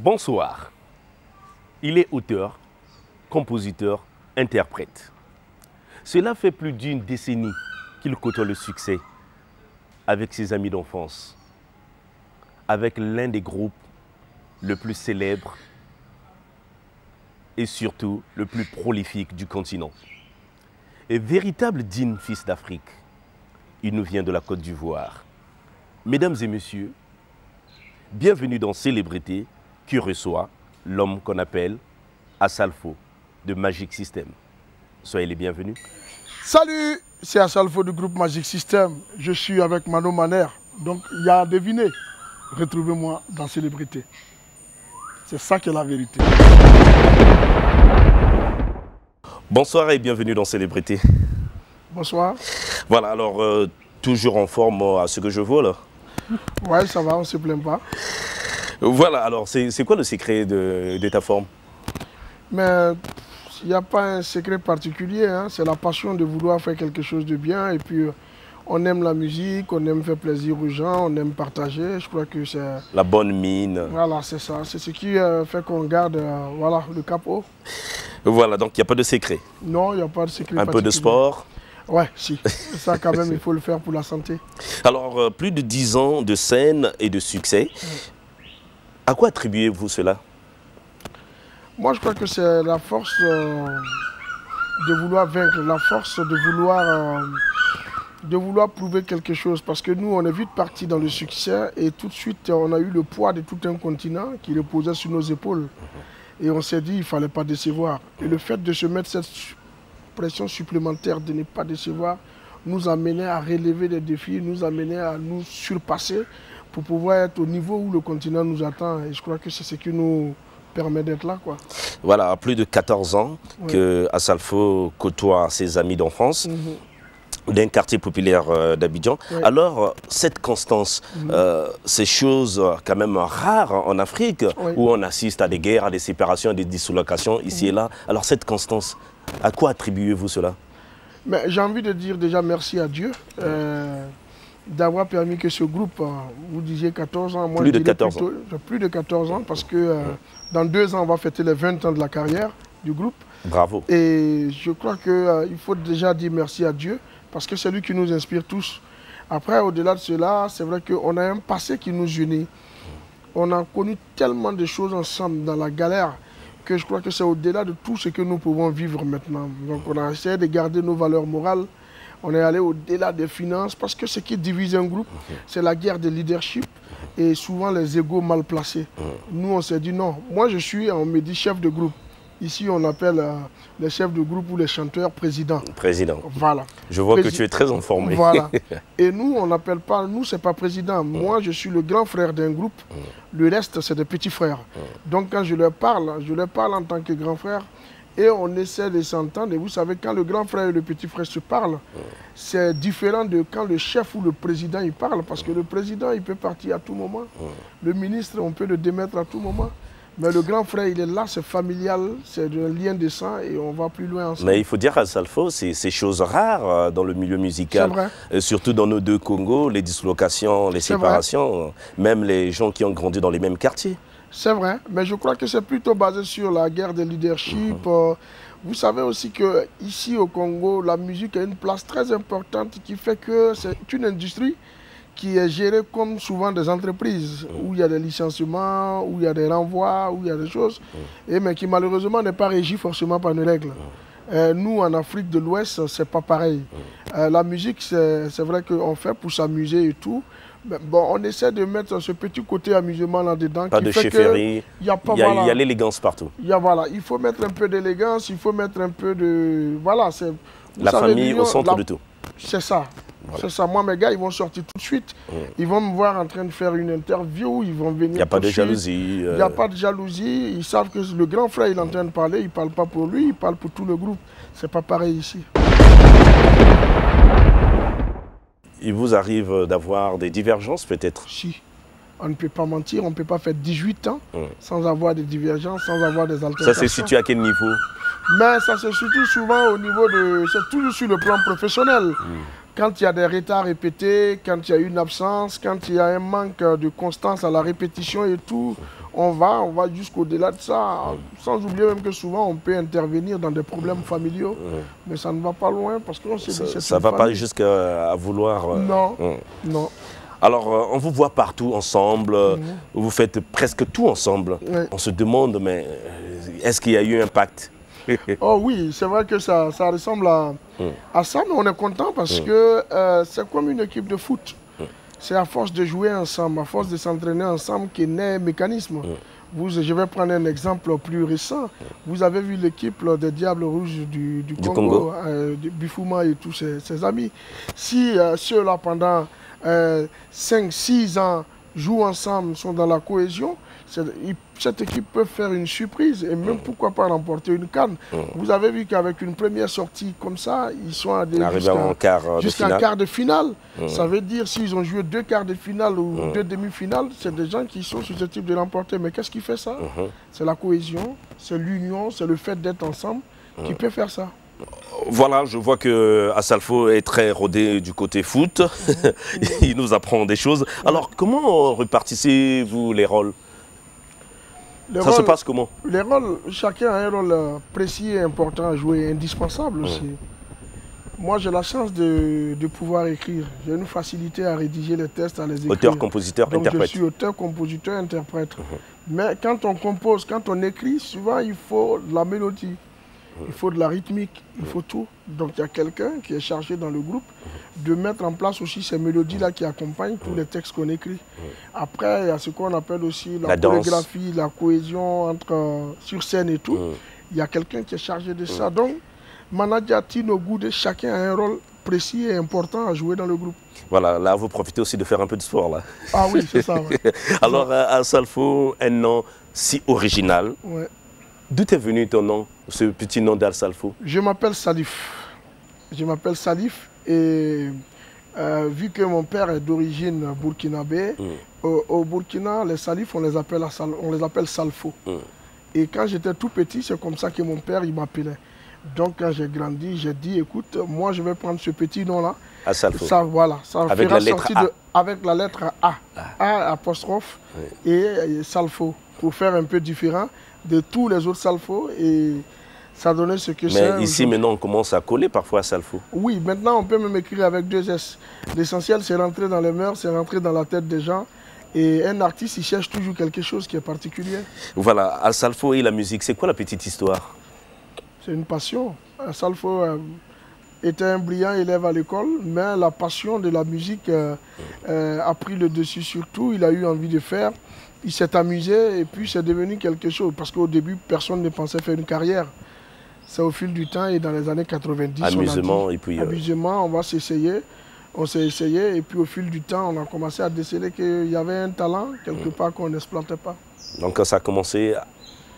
Bonsoir. Il est auteur, compositeur, interprète. Cela fait plus d'une décennie qu'il côtoie le succès avec ses amis d'enfance, avec l'un des groupes le plus célèbre et surtout le plus prolifique du continent. Et véritable digne fils d'Afrique, il nous vient de la Côte d'Ivoire. Mesdames et messieurs, bienvenue dans Célébrité qui reçoit l'homme qu'on appelle Asalfo de Magic System. Soyez les bienvenus. Salut, c'est Asalfo du groupe Magic System. Je suis avec Mano Maner. Donc il y a à deviner. Retrouvez-moi dans Célébrité. C'est ça qui est la vérité. Bonsoir et bienvenue dans Célébrité. Bonsoir. Voilà, alors toujours en forme à ce que je vois là. Ouais, ça va, on ne se plaint pas. Voilà, alors c'est quoi le secret de ta forme? Mais il n'y a pas un secret particulier, hein. C'est la passion de vouloir faire quelque chose de bien. Et puis on aime la musique, on aime faire plaisir aux gens, on aime partager. Je crois que c'est... La bonne mine. Voilà, c'est ça. C'est ce qui fait qu'on garde voilà, le cap haut. Voilà, donc il n'y a pas de secret. Non, il n'y a pas de secret Un peu de sport. Ouais, si. Ça quand même, il faut le faire pour la santé. Alors, plus de 10 ans de scène et de succès. À quoi attribuez-vous cela? Moi, je crois que c'est la force de vouloir vaincre, la force de vouloir prouver quelque chose. Parce que nous, on est vite parti dans le succès et tout de suite, on a eu le poids de tout un continent qui reposait sur nos épaules. Et on s'est dit, il ne fallait pas décevoir. Et le fait de se mettre cette pression supplémentaire de ne pas décevoir nous amenait à relever des défis, nous amenait à nous surpasser pour pouvoir être au niveau où le continent nous attend. Et je crois que c'est ce qui nous permet d'être là, quoi. Voilà, à plus de 14 ans que Asalfo côtoie ses amis d'enfance. D'un quartier populaire d'Abidjan. Alors, cette constance, ces choses quand même rares en Afrique, où on assiste à des guerres, à des séparations, à des dislocations ici et là. Alors, cette constance, à quoi attribuez-vous cela? J'ai envie de dire déjà merci à Dieu d'avoir permis que ce groupe, vous disiez 14 ans, moi plus de 14 ans. Plus de 14 ans, parce que dans 2 ans, on va fêter les 20 ans de la carrière du groupe. Bravo. Et je crois qu'il faut déjà dire merci à Dieu, parce que c'est lui qui nous inspire tous. Après, au-delà de cela, c'est vrai qu'on a un passé qui nous unit. On a connu tellement de choses ensemble dans la galère que je crois que c'est au-delà de tout ce que nous pouvons vivre maintenant. Donc on a essayé de garder nos valeurs morales. On est allé au-delà des finances parce que ce qui divise un groupe, c'est la guerre de leadership et souvent les égos mal placés. Nous, on s'est dit non. Moi, on me dit chef de groupe. Ici, on appelle les chefs de groupe ou les chanteurs présidents. Président. Voilà. Je vois que tu es très informé. Voilà. Et nous, on n'appelle pas, nous, c'est pas président. Moi, je suis le grand frère d'un groupe. Le reste, c'est des petits frères. Donc, quand je leur parle en tant que grand frère. Et on essaie de s'entendre. Et vous savez, quand le grand frère et le petit frère se parlent, c'est différent de quand le chef ou le président il parle. Parce que le président, il peut partir à tout moment. Le ministre, on peut le démettre à tout moment. Mais le grand frère, il est là, c'est familial, c'est un lien de sang et on va plus loin ensemble. Mais il faut dire à Asalfo, c'est choses rares dans le milieu musical. Surtout dans nos deux Congos, les dislocations, les séparations, même les gens qui ont grandi dans les mêmes quartiers. C'est vrai, mais je crois que c'est plutôt basé sur la guerre de leadership. Vous savez aussi qu'ici au Congo, la musique a une place très importante qui fait que c'est une industrie qui est gérée comme souvent des entreprises, où il y a des licenciements, où il y a des renvois, où il y a des choses, mais qui malheureusement n'est pas régie forcément par nos règles. Nous, en Afrique de l'Ouest, c'est pas pareil. La musique, c'est vrai qu'on fait pour s'amuser et tout. Mais bon, on essaie de mettre ce petit côté amusement là-dedans. Pas de chefferie, il y a l'élégance partout. Voilà, il faut mettre un peu d'élégance, il faut mettre un peu de... Voilà, c'est... La famille au centre de tout. C'est ça. Voilà. C'est ça. Moi, mes gars, ils vont sortir tout de suite. Ils vont me voir en train de faire une interview. Ils vont venir. Il n'y a pas de jalousie. Il n'y a pas de jalousie. Ils savent que le grand frère, il est en train de parler. Il ne parle pas pour lui, il parle pour tout le groupe. C'est pas pareil ici. Il vous arrive d'avoir des divergences, peut-être? Si. On ne peut pas mentir. On ne peut pas faire 18 ans sans avoir des divergences, sans avoir des altercations. Ça se situe à quel niveau? Mais ça se situe souvent au niveau de... C'est toujours sur le plan professionnel. Quand il y a des retards répétés, quand il y a une absence, quand il y a un manque de constance à la répétition et tout, on va jusqu'au-delà de ça. Sans oublier même que souvent on peut intervenir dans des problèmes familiaux, mais ça ne va pas loin parce qu'on s'est dit ça ne va pas jusqu'à vouloir... Non, non. Alors, on vous voit partout ensemble, vous faites presque tout ensemble. Oui. On se demande, mais est-ce qu'il y a eu un pacte? Oh oui, c'est vrai que ça ressemble à ça, mais on est content parce que c'est comme une équipe de foot. C'est à force de jouer ensemble, à force de s'entraîner ensemble qu'est né un mécanisme. Je vais prendre un exemple plus récent. Vous avez vu l'équipe des Diables Rouges du Congo, de Bifuma et tous ses amis. Si ceux-là, pendant 5-6 ans, jouent ensemble, sont dans la cohésion, cette équipe peut faire une surprise et même pourquoi pas remporter une CAN. Vous avez vu qu'avec une première sortie comme ça, ils sont arrivés jusqu'en quart de finale. Ça veut dire s'ils ont joué 2 quarts de finale ou 2 demi-finales, c'est des gens qui sont susceptibles de l'emporter. Mais qu'est-ce qui fait ça? C'est la cohésion, c'est l'union, c'est le fait d'être ensemble qui peut faire ça. Voilà, je vois que Asalfo est très rodé du côté foot. Il nous apprend des choses. Alors, comment repartissez-vous les rôles? Ça se passe comment? Les rôles, chacun a un rôle précis et important à jouer, indispensable aussi. Moi, j'ai la chance de pouvoir écrire. J'ai une facilité à rédiger les textes, à les écrire. Auteur, compositeur, donc, interprète. Je suis auteur, compositeur, interprète. Mais quand on compose, quand on écrit, souvent il faut de la mélodie. Il faut de la rythmique, il faut tout. Donc il y a quelqu'un qui est chargé dans le groupe de mettre en place aussi ces mélodies-là qui accompagnent tous les textes qu'on écrit. Après, il y a ce qu'on appelle aussi la chorégraphie, la cohésion sur scène et tout. Il y a quelqu'un qui est chargé de ça. Donc, Manadia Tino Goudé, chacun a un rôle précis et important à jouer dans le groupe. Voilà, là vous profitez aussi de faire un peu de sport là. Ah oui, c'est ça. Ouais. Alors, Asalfo, un nom si original. Ouais. D'où est venu ton nom, ce petit nom d'Asalfo? Je m'appelle Salif. Je m'appelle Salif et vu que mon père est d'origine burkinabé, au Burkina, les Salifs, on les appelle Salfo. Et quand j'étais tout petit, c'est comme ça que mon père m'appelait. Donc quand j'ai grandi, j'ai dit, écoute, moi je vais prendre ce petit nom-là. Asalfo. Ça, voilà, ça avec fera la lettre sortie A. avec la lettre A. A apostrophe et Salfo, pour faire un peu différent de tous les autres Salfo et ça donnait ce que c'est. Mais ici maintenant on commence à coller parfois à Salfo. Oui, maintenant on peut même écrire avec 2 S. L'essentiel c'est rentrer dans les mœurs, c'est rentrer dans la tête des gens. Et un artiste il cherche toujours quelque chose qui est particulier. Voilà, Asalfo et la musique, c'est quoi la petite histoire? C'est une passion. Asalfo était un brillant élève à l'école, mais la passion de la musique a pris le dessus sur tout. Il a eu envie de faire. Il s'est amusé et puis c'est devenu quelque chose. Parce qu'au début, personne ne pensait faire une carrière. C'est au fil du temps et dans les années 90, amusement, on a dit, et puis, amusement, on va s'essayer. On s'est essayé et puis au fil du temps, on a commencé à déceler qu'il y avait un talent quelque part qu'on n'exploitait pas. Donc ça a commencé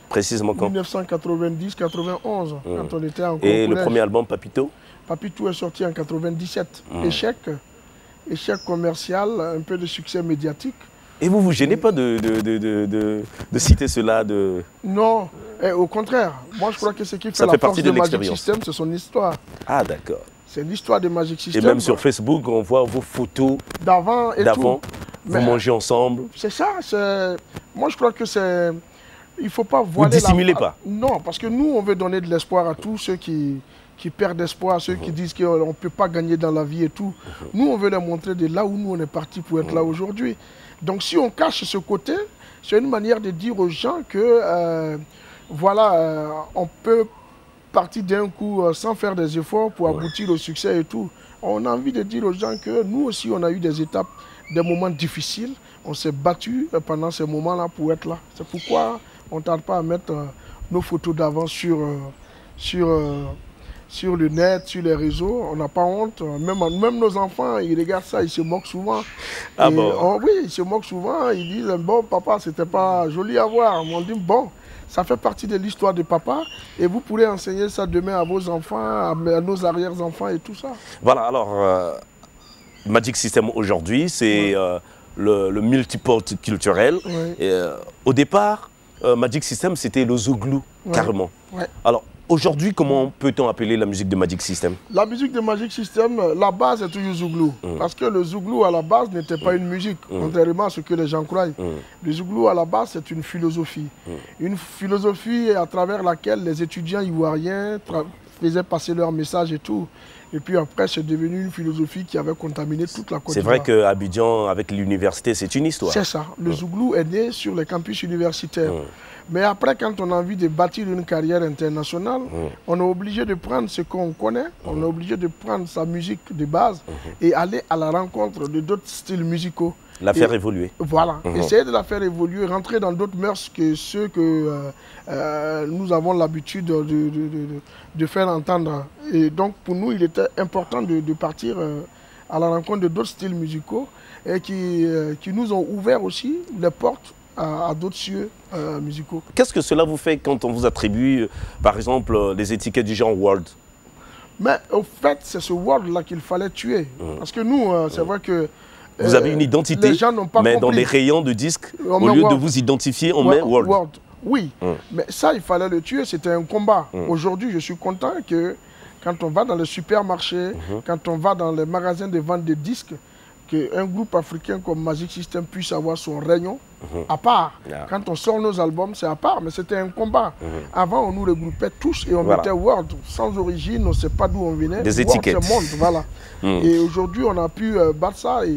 précisément quand? 1990-91, quand on était en Et collège. le premier album, Papito? Papito est sorti en 97. Échec commercial, un peu de succès médiatique. Et vous ne vous gênez pas de citer cela Non, au contraire. Moi, je crois que ce qui fait la force de Magic System, c'est son histoire. Ah, d'accord. C'est l'histoire de Magic System. Et même sur Facebook, on voit vos photos d'avant et tout. Vous mangez ensemble. C'est ça. Moi, je crois que c'est... Il ne faut pas voiler... Vous dissimulez pas? Non, parce que nous, on veut donner de l'espoir à tous ceux qui perdent espoir, ceux qui disent qu'on ne peut pas gagner dans la vie et tout. Nous, on veut leur montrer de là où nous, on est parti pour être là aujourd'hui. Donc si on cache ce côté, c'est une manière de dire aux gens que voilà, on peut partir d'un coup sans faire des efforts pour aboutir au succès et tout. On a envie de dire aux gens que nous aussi, on a eu des étapes, des moments difficiles. On s'est battu pendant ces moments-là pour être là. C'est pourquoi on ne tarde pas à mettre nos photos d'avant sur le net, sur les réseaux. On n'a pas honte. Même nos enfants, ils regardent ça, ils se moquent souvent. Ah bon? Oui, ils se moquent souvent. Ils disent, bon, papa, c'était pas joli à voir. On dit, bon, ça fait partie de l'histoire de papa. Et vous pourrez enseigner ça demain à vos enfants, à nos arrière-enfants et tout ça. Voilà, alors, Magic System aujourd'hui, c'est le multiport culturel. Et, au départ, Magic System, c'était le Zouglou, carrément. Alors, Aujourd'hui, comment peut-on appeler la musique de Magic System? La musique de Magic System, la base est toujours Zouglou. Parce que le Zouglou, à la base, n'était pas une musique, contrairement à ce que les gens croient. Le Zouglou, à la base, c'est une philosophie. Une philosophie à travers laquelle les étudiants ivoiriens faisaient passer leur message et tout. Et puis après, c'est devenu une philosophie qui avait contaminé toute la Côte d'Ivoire. C'est vrai qu'à Abidjan, avec l'université, c'est une histoire. C'est ça. Le Zouglou est né sur les campus universitaires. Mais après, quand on a envie de bâtir une carrière internationale, on est obligé de prendre ce qu'on connaît, on est obligé de prendre sa musique de base et aller à la rencontre de d'autres styles musicaux. La faire évoluer. Voilà, essayer de la faire évoluer, rentrer dans d'autres mœurs que ceux que nous avons l'habitude de faire entendre. Et donc pour nous, il était important de partir à la rencontre de d'autres styles musicaux et qui nous ont ouvert aussi les portes à d'autres cieux musicaux. Qu'est-ce que cela vous fait quand on vous attribue, par exemple, les étiquettes du genre world? Mais au fait, c'est ce world-là qu'il fallait tuer. Parce que nous, c'est vrai que vous avez une identité, les gens n'ont pas mais compris. dans les rayons de disques, au lieu de vous identifier, on met world. Oui, mais ça, il fallait le tuer, c'était un combat. Aujourd'hui, je suis content que quand on va dans les supermarchés, quand on va dans les magasins de vente de disques, qu'un groupe africain comme Magic System puisse avoir son rayon à part. Quand on sort nos albums, c'est à part, mais c'était un combat. Avant, on nous regroupait tous et on mettait World. Sans origine, on ne sait pas d'où on venait. Des étiquettes. Monde, voilà. Et aujourd'hui, on a pu battre ça. Et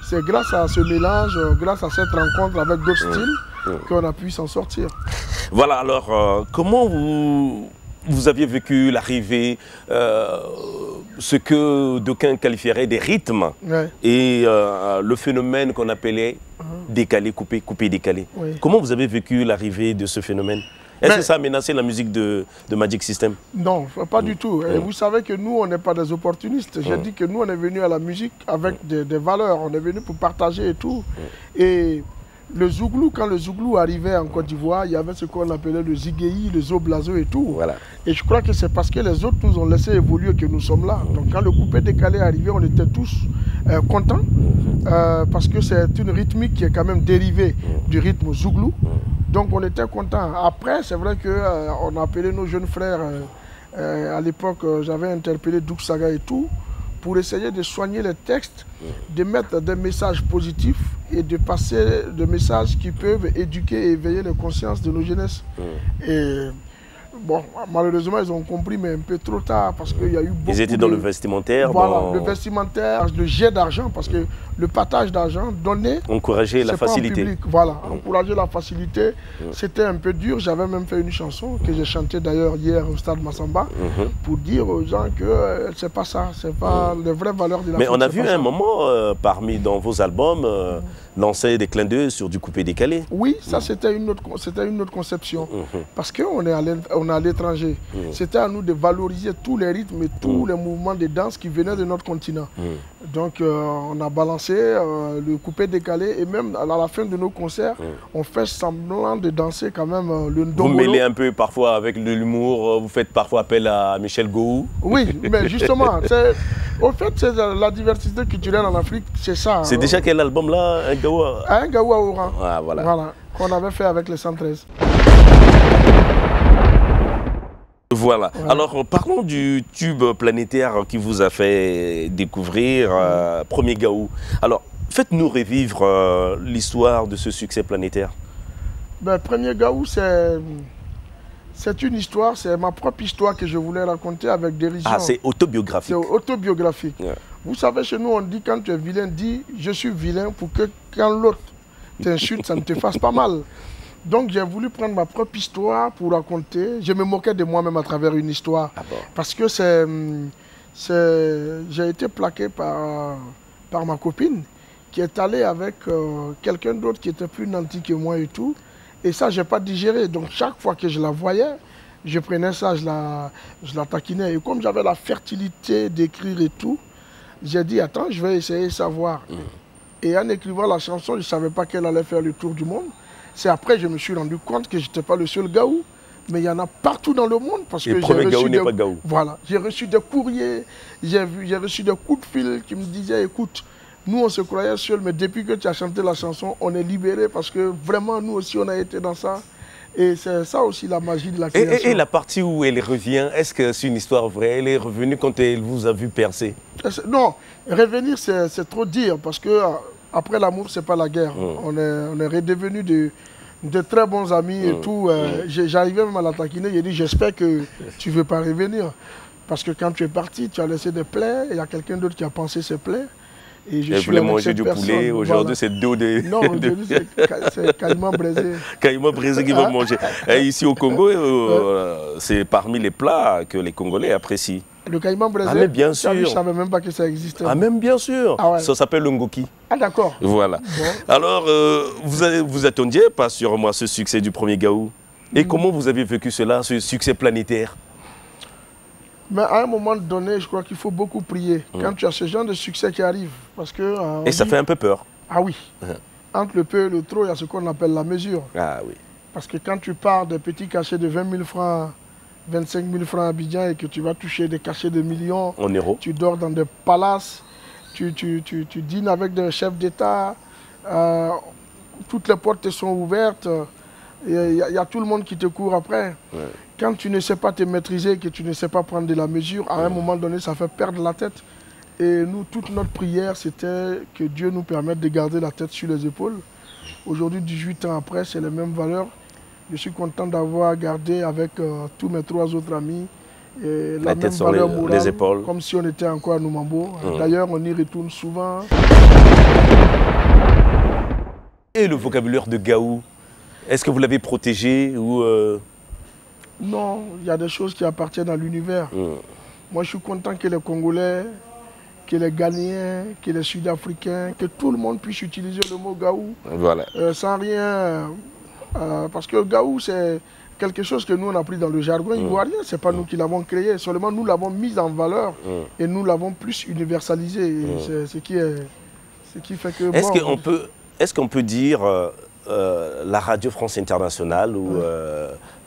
c'est grâce à ce mélange, grâce à cette rencontre avec d'autres styles, qu'on a pu s'en sortir. Voilà, alors, comment vous aviez vécu l'arrivée, ce que d'aucuns qualifieraient des rythmes, et le phénomène qu'on appelait décalé, coupé, coupé, décalé. Comment vous avez vécu l'arrivée de ce phénomène? Est-ce que ça a menacé la musique de Magic System? Non, pas du tout. Et vous savez que nous, on n'est pas des opportunistes. J'ai dit que nous, on est venus à la musique avec des valeurs. On est venus pour partager et tout. Et le Zouglou, quand le Zouglou arrivait en Côte d'Ivoire, il y avait ce qu'on appelait le Zigueyi, le Zoblazo et tout. Voilà. Et je crois que c'est parce que les autres nous ont laissé évoluer que nous sommes là. Donc quand le coupé décalé est arrivé, on était tous contents. Parce que c'est une rythmique qui est quand même dérivée du rythme Zouglou. Donc on était contents. Après, c'est vrai qu'on a appelé nos jeunes frères. À l'époque, j'avais interpellé Douk Saga et tout, pour essayer de soigner les textes, de mettre des messages positifs et de passer des messages qui peuvent éduquer et éveiller les consciences de nos jeunesses. Et bon, malheureusement, ils ont compris, mais un peu trop tard, parce qu'il y a eu beaucoup. Ils étaient dans le vestimentaire. Voilà, le vestimentaire, le jet d'argent, parce que le partage d'argent donné. Encourager la facilité. Voilà, encourager la facilité. C'était un peu dur. J'avais même fait une chanson que j'ai chantée d'ailleurs hier au stade Massamba pour dire aux gens que c'est pas ça, c'est pas les vraies valeurs de la. Mais on a vu un moment dans vos albums lancer des clins d'œil sur du coupé décalé. Oui, ça c'était une autre conception. Parce qu'on est à l'étranger. C'était à nous de valoriser tous les rythmes et tous les mouvements de danse qui venaient de notre continent. Donc on a balancé le coupé décalé et même à la fin de nos concerts, on fait semblant de danser quand même le ndombolo. Vous mêlez un peu parfois avec de l'humour, vous faites parfois appel à Michel Gou. Oui, mais justement, au fait, c'est la diversité culturelle en Afrique, c'est ça. C'est déjà quel album là, un Gaoua? Un Gaoua Oran. Ah, voilà. Voilà, qu'on avait fait avec les 113. Voilà. Alors, parlons du tube planétaire qui vous a fait découvrir Premier Gaou. Alors, faites-nous revivre l'histoire de ce succès planétaire. Ben, Premier Gaou, c'est une histoire, c'est ma propre histoire que je voulais raconter avec dérision. Ah, c'est autobiographique. C'est autobiographique. Vous savez, chez nous, on dit quand tu es vilain, dis je suis vilain pour que quand l'autre t'insulte, ça ne te fasse pas mal. Donc j'ai voulu prendre ma propre histoire pour raconter. Je me moquais de moi-même à travers une histoire. Ah bon. Parce que j'ai été plaqué par ma copine qui est allée avec quelqu'un d'autre qui était plus nanti que moi et tout. Et ça, je n'ai pas digéré. Donc chaque fois que je la voyais, je prenais ça, je la taquinais. Et comme j'avais la fertilité d'écrire et tout, j'ai dit, attends, je vais essayer de savoir. Et en écrivant la chanson, je ne savais pas qu'elle allait faire le tour du monde. C'est après que je me suis rendu compte que je n'étais pas le seul Gaou, mais il y en a partout dans le monde. Parce que le premier Gaou n'est pas Gaou. Voilà, j'ai reçu des courriers, j'ai reçu des coups de fil qui me disaient, écoute, nous on se croyait seuls, mais depuis que tu as chanté la chanson, on est libérés parce que vraiment nous aussi on a été dans ça. Et c'est ça aussi la magie de la création. Et la partie où elle revient, est-ce que c'est une histoire vraie? Elle est revenue quand elle vous a vu percer? Non, revenir c'est trop dire parce que après l'amour, c'est pas la guerre. On est redevenus de très bons amis et tout. J'arrivais même à la taquiner, j'ai dit j'espère que tu ne veux pas revenir. Parce que quand tu es parti, tu as laissé des plaies, il y a quelqu'un d'autre qui a pensé ses plaies. Et je voulais manger du poulet, aujourd'hui c'est dos de... Non, aujourd'hui c'est caïman braisé. Caïman braisé qui va manger. Et ici au Congo, c'est parmi les plats que les Congolais apprécient. Le caïman braisé, mais bien sûr. Je ne savais même pas que ça existait. Ah, même bien sûr. Ah, ouais. Ça s'appelle le ngoki. Ah, d'accord. Voilà. Bon. Alors, vous attendiez pas sur moi ce succès du premier Gaou? Et comment vous avez vécu cela, ce succès planétaire? Mais à un moment donné, je crois qu'il faut beaucoup prier. Quand tu as ce genre de succès qui arrive. Parce que, et ça fait un peu peur. Ah oui. Entre le peu et le trop, il y a ce qu'on appelle la mesure. Ah oui. Parce que quand tu pars des petits cachets de 20 000 francs, 25 000 francs à Abidjan et que tu vas toucher des cachets de millions, en euros. Tu dors dans des palaces, tu dînes avec des chefs d'État, toutes les portes te sont ouvertes, il y a tout le monde qui te court après. Ouais. Quand tu ne sais pas te maîtriser, que tu ne sais pas prendre de la mesure, à un moment donné, ça fait perdre la tête. Et nous, toute notre prière, c'était que Dieu nous permette de garder la tête sur les épaules. Aujourd'hui, 18 ans après, c'est les mêmes valeurs. Je suis content d'avoir gardé avec tous mes 3 autres amis la même valeur morale, les épaules. Comme si on était encore à Noumambo. D'ailleurs, on y retourne souvent. Et le vocabulaire de Gaou, est-ce que vous l'avez protégé ou Non, il y a des choses qui appartiennent à l'univers. Moi, je suis content que les Congolais, que les Ghanéens, que les Sud-Africains, que tout le monde puisse utiliser le mot Gaou. Voilà. Sans rien... parce que le Gaou, c'est quelque chose que nous, on a pris dans le jargon ivoirien. Ce n'est pas nous qui l'avons créé, seulement nous l'avons mis en valeur et nous l'avons plus universalisé. C'est ce qui fait que... Est-ce qu'on peut dire la Radio France Internationale ou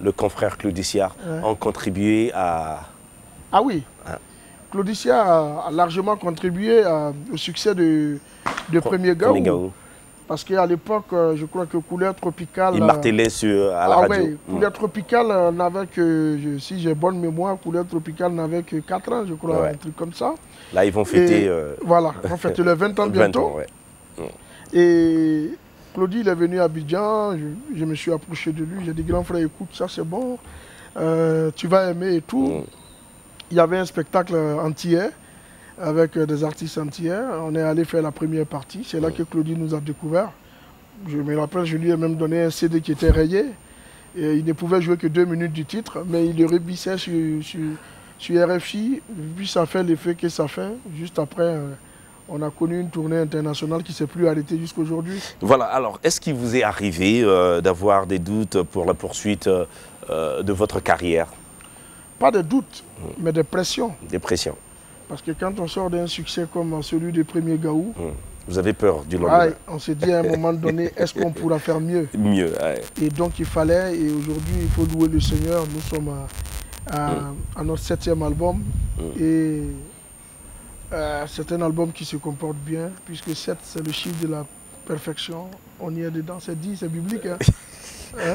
le confrère Claudicia ont contribué à... Ah oui, Claudicia a largement contribué au succès de Premier Gaou. Parce qu'à l'époque, je crois que Couleur Tropicale... Il martelait à la radio. Oui, Couleur Tropicale n'avait que, si j'ai bonne mémoire, Couleur Tropicale n'avait que 4 ans, je crois, un truc comme ça. Là, ils vont fêter... Voilà, ils vont fêter les 20 ans bientôt. 20 ans, Et Claudie, il est venu à Abidjan, je me suis approché de lui, j'ai dit, grand frère, écoute, ça c'est bon, tu vas aimer et tout. Il y avait un spectacle antillais, avec des artistes antillais. On est allé faire la première partie. C'est là que Claudie nous a découvert. Je me rappelle, je lui ai même donné un CD qui était rayé. Et il ne pouvait jouer que 2 minutes du titre, mais il le rebissait sur RFI. Puis ça fait l'effet que ça fait. Juste après, on a connu une tournée internationale qui ne s'est plus arrêtée jusqu'à aujourd'hui. Voilà, alors est-ce qu'il vous est arrivé d'avoir des doutes pour la poursuite de votre carrière? Pas de doutes, mais des pressions. Des pressions. Parce que quand on sort d'un succès comme celui du premier Gaou, vous avez peur du lendemain. On s'est dit à un moment donné, est-ce qu'on pourra faire mieux? Mieux, Et donc il fallait, et aujourd'hui il faut louer le Seigneur, nous sommes à notre 7e album. Et c'est un album qui se comporte bien, puisque 7 c'est le chiffre de la perfection. On y est dedans, c'est dit, c'est biblique. Hein?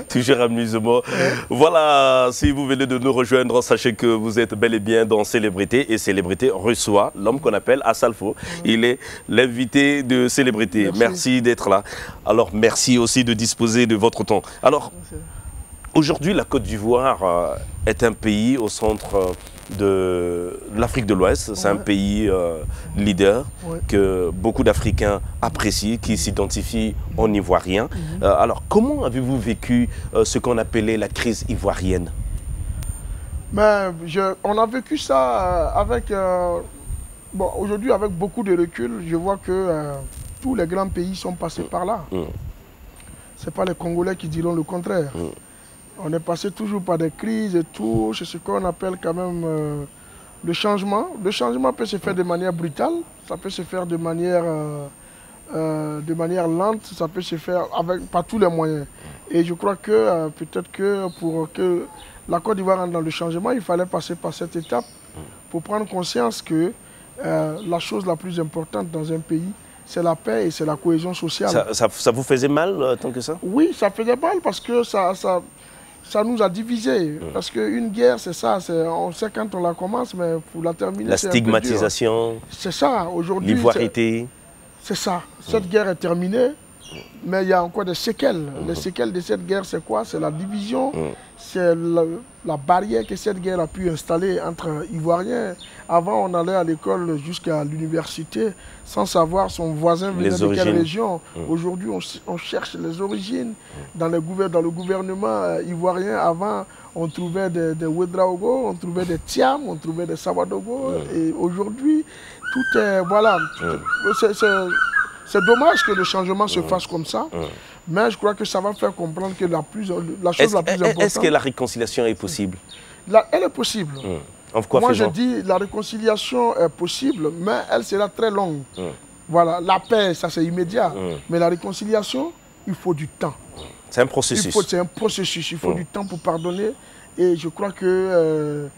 Toujours amusement. Voilà, si vous venez de nous rejoindre, sachez que vous êtes bel et bien dans Célébrité. Et Célébrité reçoit l'homme qu'on appelle Assalfo. Il est l'invité de Célébrité. Merci d'être là. Alors, merci aussi de disposer de votre temps. Alors, aujourd'hui, la Côte d'Ivoire est un pays au centre de l'Afrique de l'Ouest. C'est un pays leader que beaucoup d'Africains apprécient, qui s'identifient en Ivoirien. Alors, comment avez-vous vécu ce qu'on appelait la crise ivoirienne? Mais on a vécu ça avec... bon, aujourd'hui, avec beaucoup de recul, je vois que tous les grands pays sont passés par là. Ce n'est pas les Congolais qui diront le contraire. On est passé toujours par des crises et tout. C'est ce qu'on appelle quand même le changement. Le changement peut se faire de manière brutale, ça peut se faire de manière lente, ça peut se faire par tous les moyens. Et je crois que peut-être que pour que la Côte d'Ivoire entre dans le changement, il fallait passer par cette étape pour prendre conscience que la chose la plus importante dans un pays, c'est la paix et c'est la cohésion sociale. Ça vous faisait mal tant que ça? Oui, ça faisait mal parce que ça nous a divisés. Parce qu'une guerre, c'est ça. On sait quand on la commence, mais pour la terminer, la stigmatisation, c'est ça. Aujourd'hui, l'ivoirité. C'est ça. Cette guerre est terminée, mais il y a encore des séquelles. Les séquelles de cette guerre, c'est quoi? C'est la division, c'est la barrière que cette guerre a pu installer entre Ivoiriens. Avant, on allait à l'école jusqu'à l'université sans savoir son voisin venait de quelle région. Aujourd'hui, on cherche les origines. Dans le gouvernement ivoirien, avant, on trouvait des Ouedraogo, on trouvait des Thiam, on trouvait des Sawadogo. Et aujourd'hui, tout est... Voilà. C'est dommage que le changement se fasse comme ça, mais je crois que ça va faire comprendre que la chose la plus importante... Est-ce que la réconciliation est possible? Elle est possible. Moi, je dis la réconciliation est possible, mais elle sera très longue. Voilà, la paix, ça c'est immédiat. Mais la réconciliation, il faut du temps. C'est un processus. C'est un processus, il faut du temps pour pardonner. Et je crois que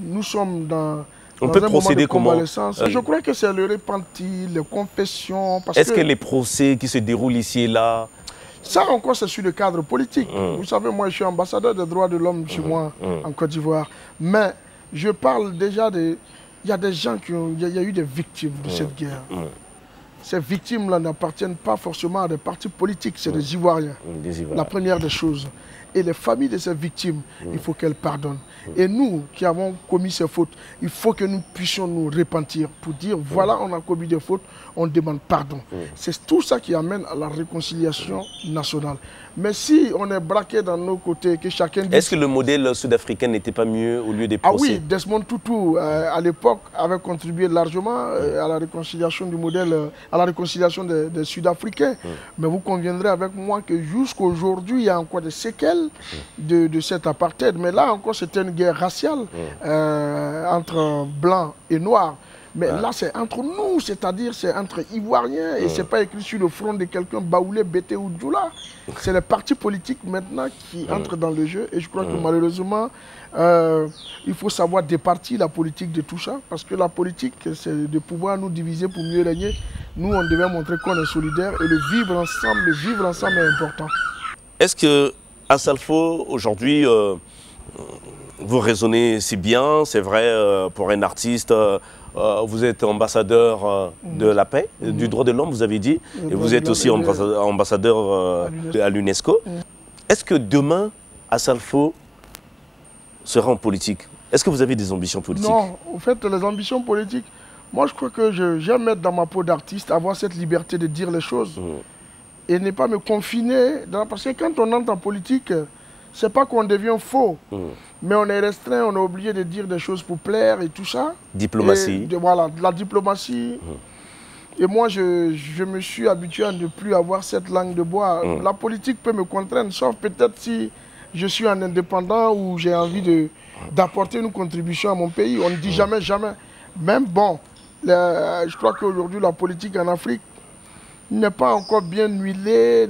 nous sommes dans... On peut procéder comment? Je crois que c'est le repenti, les confessions. Est-ce que les procès qui se déroulent ici et là... Ça encore, c'est sur le cadre politique. Vous savez, moi, je suis ambassadeur des droits de l'homme chez moi, en Côte d'Ivoire. Mais je parle déjà de... Il y a des gens qui ont... Il y a eu des victimes de cette guerre. Ces victimes-là n'appartiennent pas forcément à des partis politiques, c'est des Ivoiriens. La première des choses. Et les familles de ces victimes, il faut qu'elles pardonnent. Et nous qui avons commis ces fautes, il faut que nous puissions nous repentir pour dire, voilà, on a commis des fautes, on demande pardon. C'est tout ça qui amène à la réconciliation nationale. Mais si on est braqué dans nos côtés, que chacun dit... Est-ce que le modèle sud-africain n'était pas mieux au lieu des procès? Ah oui, Desmond Tutu, à l'époque, avait contribué largement à la réconciliation du modèle, à la réconciliation des Sud-Africains. Mais vous conviendrez avec moi que jusqu'à aujourd'hui, il y a encore des séquelles de cet apartheid. Mais là encore, c'était une guerre raciale entre blancs et noirs. Mais là, c'est entre nous, c'est-à-dire c'est entre Ivoiriens et c'est pas écrit sur le front de quelqu'un, Baoulé, Bété ou Djoula. C'est les partis politiques maintenant qui entrent dans le jeu et je crois que malheureusement, il faut savoir départir la politique de tout ça parce que la politique, c'est de pouvoir nous diviser pour mieux régner. Nous, on devait montrer qu'on est solidaires et le vivre ensemble est important. Est-ce que à Salfo, aujourd'hui, vous raisonnez si bien, c'est vrai, pour un artiste, vous êtes ambassadeur de la paix, du droit de l'homme, vous avez dit, et vous êtes aussi ambassadeur à l'UNESCO. Est-ce que demain, à Salfo, sera en politique? Est-ce que vous avez des ambitions politiques? Non, en fait, les ambitions politiques, moi je crois que j'aime être dans ma peau d'artiste, avoir cette liberté de dire les choses et ne pas me confiner. Parce que quand on entre en politique, c'est pas qu'on devient faux, mais on est restreint, on est obligé de dire des choses pour plaire et tout ça. Diplomatie. Voilà, de la diplomatie. Et moi, je me suis habitué à ne plus avoir cette langue de bois. La politique peut me contraindre, sauf peut-être si je suis un indépendant ou j'ai envie d'apporter une contribution à mon pays. On ne dit jamais, jamais. Même bon, je crois qu'aujourd'hui, la politique en Afrique n'est pas encore bien huilée.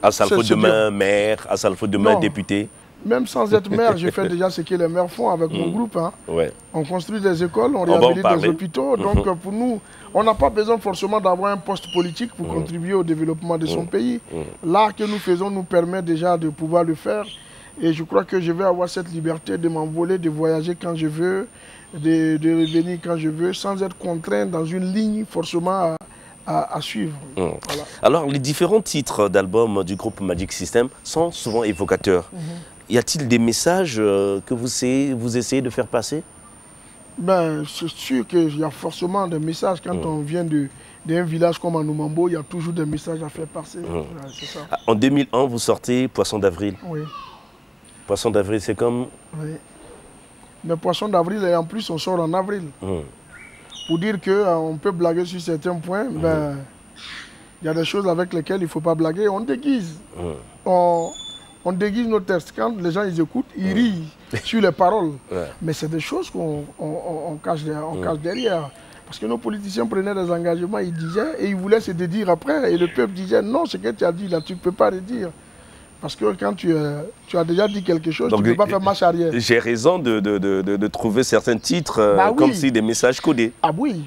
À Salfo demain maire, à Salfo demain député. Même sans être maire, j'ai fait déjà ce que les maires font avec mon groupe. Hein. On construit des écoles, on réhabilite des hôpitaux. Donc pour nous, on n'a pas besoin forcément d'avoir un poste politique pour contribuer au développement de son pays. L'art que nous faisons nous permet déjà de pouvoir le faire. Et je crois que je vais avoir cette liberté de m'envoler, de voyager quand je veux, de revenir quand je veux, sans être contraint dans une ligne forcément à suivre. Voilà. Alors, les différents titres d'albums du groupe Magic System sont souvent évocateurs. Y a-t-il des messages que vous essayez de faire passer? Ben, c'est sûr qu'il y a forcément des messages. Quand on vient d'un village comme Anoumambo, il y a toujours des messages à faire passer. Ça. En 2001, vous sortez Poisson d'avril. Oui. Poisson d'avril, c'est comme... Oui. Mais Poisson d'avril, et en plus, on sort en avril. Pour dire qu'on peut blaguer sur certains points, ben, il y a des choses avec lesquelles il ne faut pas blaguer. On déguise. On déguise nos textes. Quand les gens ils écoutent, ils rient sur les paroles. Mais c'est des choses qu'on cache derrière. Parce que nos politiciens prenaient des engagements, ils disaient, et ils voulaient se dédire après. Et le peuple disait, non, ce que tu as dit là, tu ne peux pas le dire. Parce que quand tu as déjà dit quelque chose, donc, tu ne peux pas faire marche arrière. J'ai raison de trouver certains titres comme si des messages codés. Ah oui.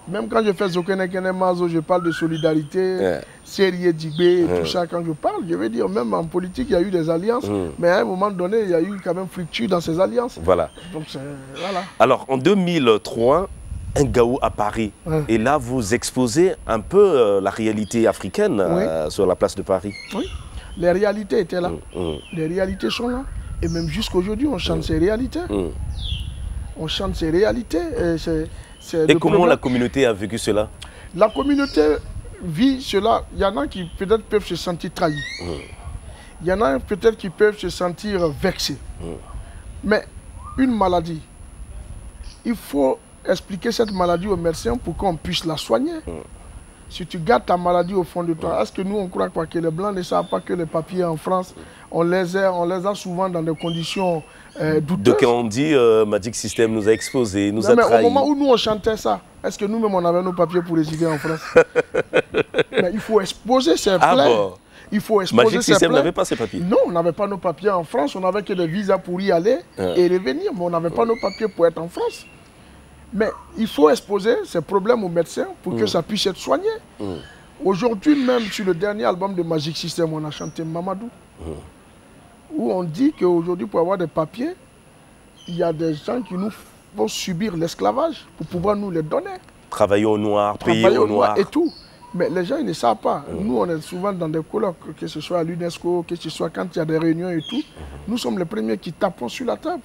Même quand je fais Zokene Kene Mazo, je parle de solidarité, Série Djibé, tout ça. Quand je parle, je veux dire, même en politique, il y a eu des alliances. Mais à un moment donné, il y a eu quand même fracture dans ces alliances. Voilà. Donc, voilà. Alors, en 2003, un Gaou à Paris. Et là, vous exposez un peu la réalité africaine sur la place de Paris. Oui. Les réalités étaient là. Les réalités sont là. Et même jusqu'aujourd'hui, on chante ces réalités. On chante ces réalités. Et comment la communauté a vécu cela? La communauté vit cela. Il y en a qui peut-être peuvent se sentir trahis. Il y en a peut-être qui peuvent se sentir vexés. Mais une maladie, il faut expliquer cette maladie aux médecins pour qu'on puisse la soigner. Si tu gardes ta maladie au fond de toi, est-ce que nous, on croit quoi, que les Blancs ne savent pas que les papiers en France, on les a souvent dans des conditions douteuses. De quand on dit Magic System nous a exposés, nous a trahis. Au moment où nous, on chantait ça, est-ce que nous-mêmes, on avait nos papiers pour résider en France? Mais il faut exposer ces plaies. Bon. Il faut exposer Magic System n'avait pas ses papiers? Non, on n'avait pas nos papiers en France. On n'avait que des visas pour y aller et revenir. Mais on n'avait pas nos papiers pour être en France. Mais il faut exposer ces problèmes aux médecins pour que ça puisse être soigné. Aujourd'hui, même sur le dernier album de Magic System, on a chanté Mamadou. Où on dit qu'aujourd'hui, pour avoir des papiers, il y a des gens qui nous font subir l'esclavage pour pouvoir nous les donner. Travailler au noir, payer au noir. Et tout. Mais les gens, ils ne savent pas. Nous, on est souvent dans des colloques, que ce soit à l'UNESCO, que ce soit quand il y a des réunions et tout. Nous sommes les premiers qui tapons sur la table.